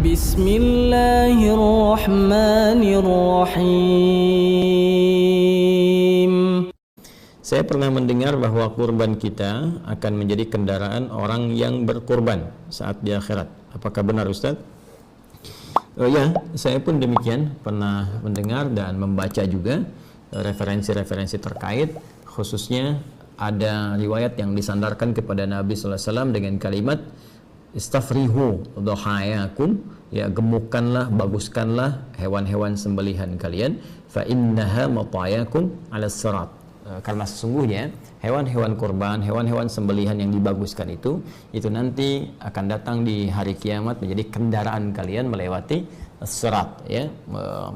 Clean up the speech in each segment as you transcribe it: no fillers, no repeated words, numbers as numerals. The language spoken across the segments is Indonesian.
Bismillahirrahmanirrahim. Saya pernah mendengar bahwa kurban kita akan menjadi kendaraan orang yang berkurban saat di akhirat. Apakah benar, Ustaz? Ya, saya pun demikian pernah mendengar dan membaca juga referensi-referensi terkait, khususnya ada riwayat yang disandarkan kepada Nabi SAW dengan kalimat istafrihu dhahayakum, ya, gemukkanlah, baguskanlah hewan-hewan sembelihan kalian, fa innaha matayakum 'ala sirat. Karena sesungguhnya hewan-hewan kurban, hewan-hewan sembelihan yang dibaguskan itu nanti akan datang di hari kiamat menjadi kendaraan kalian melewati sirat, ya,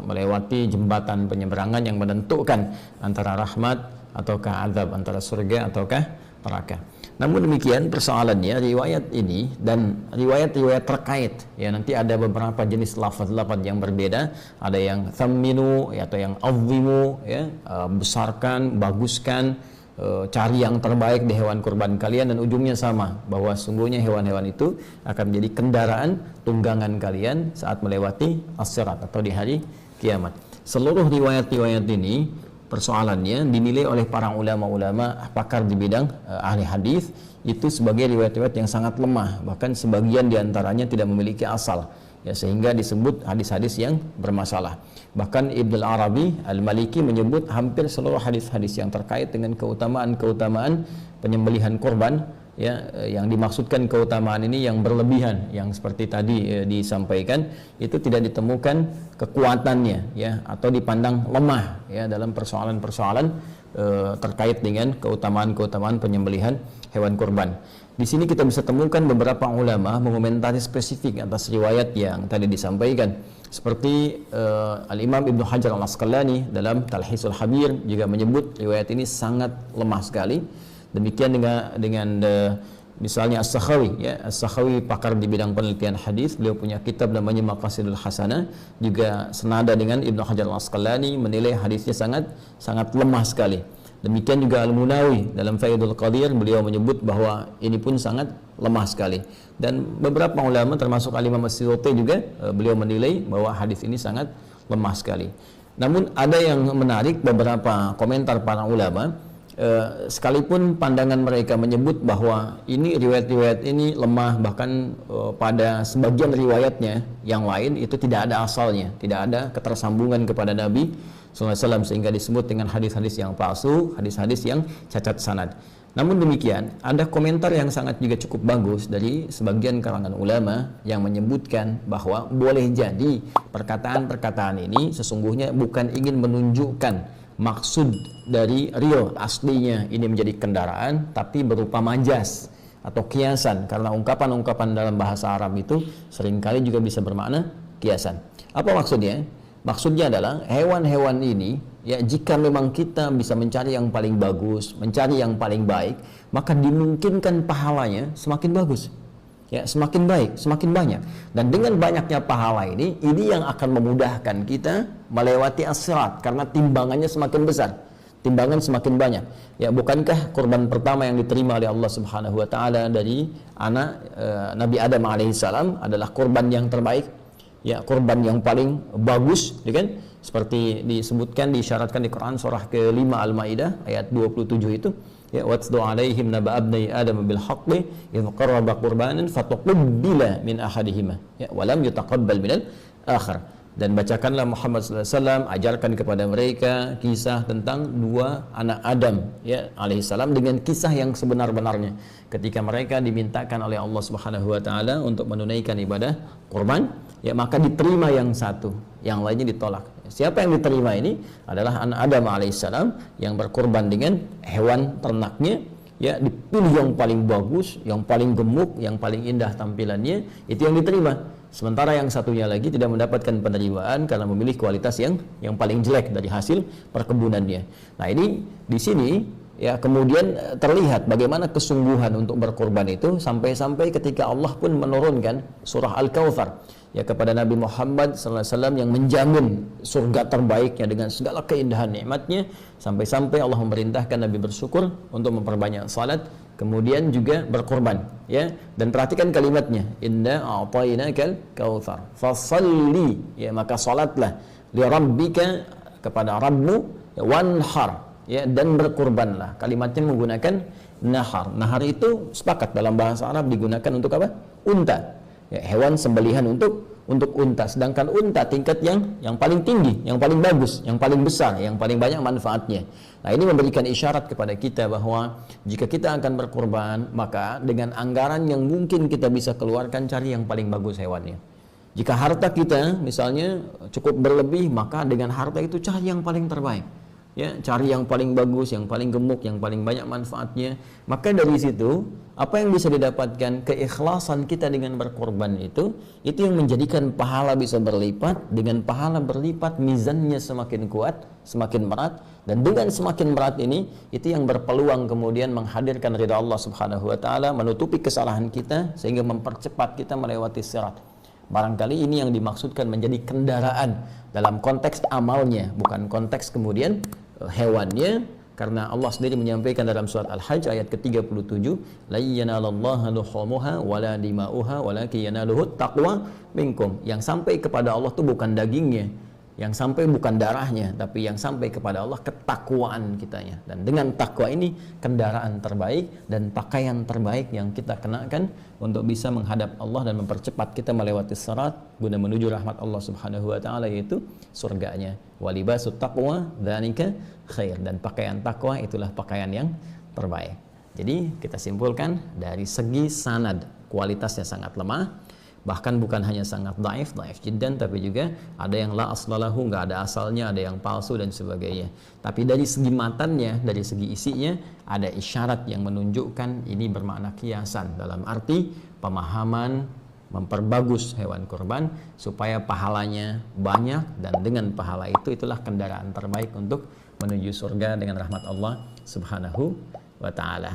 melewati jembatan penyeberangan yang menentukan antara rahmat ataukah azab, antara surga ataukah neraka. Namun demikian persoalannya, riwayat ini dan riwayat-riwayat terkait, ya, nanti ada beberapa jenis lafaz-lafaz yang berbeda, ada yang thamminu, ya, atau yang azimu, ya, besarkan, baguskan, cari yang terbaik di hewan kurban kalian, dan ujungnya sama, bahwa sungguhnya hewan-hewan itu akan menjadi kendaraan tunggangan kalian saat melewati as-sirat atau di hari kiamat. Seluruh riwayat-riwayat ini persoalannya dinilai oleh para ulama-ulama pakar di bidang ahli hadis itu sebagai riwayat-riwayat yang sangat lemah, bahkan sebagian diantaranya tidak memiliki asal, ya, sehingga disebut hadis-hadis yang bermasalah. Bahkan Ibnu Arabi Al-Maliki menyebut hampir seluruh hadis-hadis yang terkait dengan keutamaan-keutamaan penyembelihan kurban, ya, yang dimaksudkan keutamaan ini yang berlebihan, yang seperti tadi disampaikan, itu tidak ditemukan kekuatannya, ya, atau dipandang lemah, ya, dalam persoalan-persoalan terkait dengan keutamaan-keutamaan penyembelihan hewan kurban. Di sini kita bisa temukan beberapa ulama mengomentari spesifik atas riwayat yang tadi disampaikan, seperti Al-Imam Ibnu Hajar Al-Asqalani dalam Talhisul Habir juga menyebut riwayat ini sangat lemah sekali. Demikian dengan misalnya As-Sakhawi, ya, As-Sakhawi pakar di bidang penelitian hadis, beliau punya kitab namanya Maqasidul Hasanah, juga senada dengan Ibnu Hajar Al-Asqalani, menilai hadisnya sangat lemah sekali. Demikian juga Al-Munawi dalam Faidul Qadir, beliau menyebut bahwa ini pun sangat lemah sekali. Dan beberapa ulama termasuk Al-Imam As-Suyuti juga beliau menilai bahwa hadis ini sangat lemah sekali. Namun ada yang menarik, beberapa komentar para ulama, sekalipun pandangan mereka menyebut bahwa ini riwayat-riwayat ini lemah, bahkan pada sebagian riwayatnya yang lain itu tidak ada asalnya, tidak ada ketersambungan kepada Nabi SAW, sehingga disebut dengan hadis-hadis yang palsu, hadis-hadis yang cacat sanad. Namun demikian, ada komentar yang sangat juga cukup bagus dari sebagian kalangan ulama yang menyebutkan bahwa boleh jadi perkataan-perkataan ini sesungguhnya bukan ingin menunjukkan maksud dari real aslinya ini menjadi kendaraan, tapi berupa majas atau kiasan, karena ungkapan-ungkapan dalam bahasa Arab itu seringkali juga bisa bermakna kiasan. Apa maksudnya? Maksudnya adalah hewan-hewan ini, ya, jika memang kita bisa mencari yang paling bagus, mencari yang paling baik, maka dimungkinkan pahalanya semakin bagus, ya, semakin baik, semakin banyak. Dan dengan banyaknya pahala ini yang akan memudahkan kita melewati as-sirat, karena timbangannya semakin besar, timbangan semakin banyak. Ya, bukankah kurban pertama yang diterima oleh Allah Subhanahu wa taala dari anak Nabi Adam alaihissalam adalah kurban yang terbaik, ya, kurban yang paling bagus, ya kan? Seperti disebutkan, diisyaratkan di Quran surah ke-5 Al-Maidah ayat 27 itu, ya, watlu alaihim naba abnai adam bil haqqi idh qarraba qurbanan fatuqbila min ahadihima, ya, wa lam yutaqabbal minal akhar. Dan bacakanlah Muhammad SAW, ajarkan kepada mereka kisah tentang dua anak Adam, ya, alaihissalam, dengan kisah yang sebenar-benarnya ketika mereka dimintakan oleh Allah Subhanahu wa taala untuk menunaikan ibadah kurban, ya, maka diterima yang satu, yang lainnya ditolak. Siapa yang diterima ini adalah anak Adam alaihissalam yang berkurban dengan hewan ternaknya, ya, dipilih yang paling bagus, yang paling gemuk, yang paling indah tampilannya, itu yang diterima. Sementara yang satunya lagi tidak mendapatkan penerimaan karena memilih kualitas yang paling jelek dari hasil perkebunannya. Nah, ini di sini, ya, kemudian terlihat bagaimana kesungguhan untuk berkorban itu, sampai-sampai ketika Allah pun menurunkan surah Al-Kautsar ya kepada Nabi Muhammad SAW yang menjamin surga terbaiknya dengan segala keindahan nikmatnya, sampai-sampai Allah memerintahkan Nabi bersyukur untuk memperbanyak salat, kemudian juga berkorban, ya. Dan perhatikan kalimatnya, inna a'tainakal kautsar fasalli, ya, maka salatlah li rabbika, kepada Rabbmu, ya, wanhar, ya, dan berkorbanlah. Kalimatnya menggunakan nahar. Nahar itu sepakat dalam bahasa Arab digunakan untuk apa? Unta, ya, hewan sembelihan untuk unta. Sedangkan unta tingkat yang paling tinggi, yang paling bagus, yang paling besar, yang paling banyak manfaatnya. Nah, ini memberikan isyarat kepada kita bahwa jika kita akan berkorban, maka dengan anggaran yang mungkin kita bisa keluarkan, cari yang paling bagus hewannya. Jika harta kita misalnya cukup berlebih, maka dengan harta itu cari yang paling terbaik, ya, cari yang paling bagus, yang paling gemuk, yang paling banyak manfaatnya. Maka dari situ apa yang bisa didapatkan? Keikhlasan kita dengan berkorban itu yang menjadikan pahala bisa berlipat. Dengan pahala berlipat, mizannya semakin kuat, semakin berat, dan dengan semakin berat ini, itu yang berpeluang kemudian menghadirkan ridha Allah Subhanahu wa taala, menutupi kesalahan kita sehingga mempercepat kita melewati sirat. Barangkali ini yang dimaksudkan menjadi kendaraan dalam konteks amalnya, bukan konteks kemudian hewannya, karena Allah sendiri menyampaikan dalam surat Al-Hajj ayat ke-37, la yanalallaha luhumuha wala dima'uha walakin yanaluhut taqwa minkum. Yang sampai kepada Allah itu bukan dagingnya, yang sampai bukan darahnya, tapi yang sampai kepada Allah ketakwaan kitanya. Dan dengan takwa ini kendaraan terbaik dan pakaian terbaik yang kita kenakan untuk bisa menghadap Allah dan mempercepat kita melewati sirat guna menuju rahmat Allah Subhanahu wa taala, yaitu surganya. Walibasut taqwa dzalika khair, dan pakaian takwa itulah pakaian yang terbaik. Jadi kita simpulkan dari segi sanad kualitasnya sangat lemah, bahkan bukan hanya sangat dhaif jiddan, tapi juga ada yang la aslalahu, nggak ada asalnya, ada yang palsu dan sebagainya. Tapi dari segi matannya, dari segi isinya, ada isyarat yang menunjukkan ini bermakna kiasan, dalam arti pemahaman memperbagus hewan kurban supaya pahalanya banyak, dan dengan pahala itu itulah kendaraan terbaik untuk menuju surga dengan rahmat Allah Subhanahu wa taala.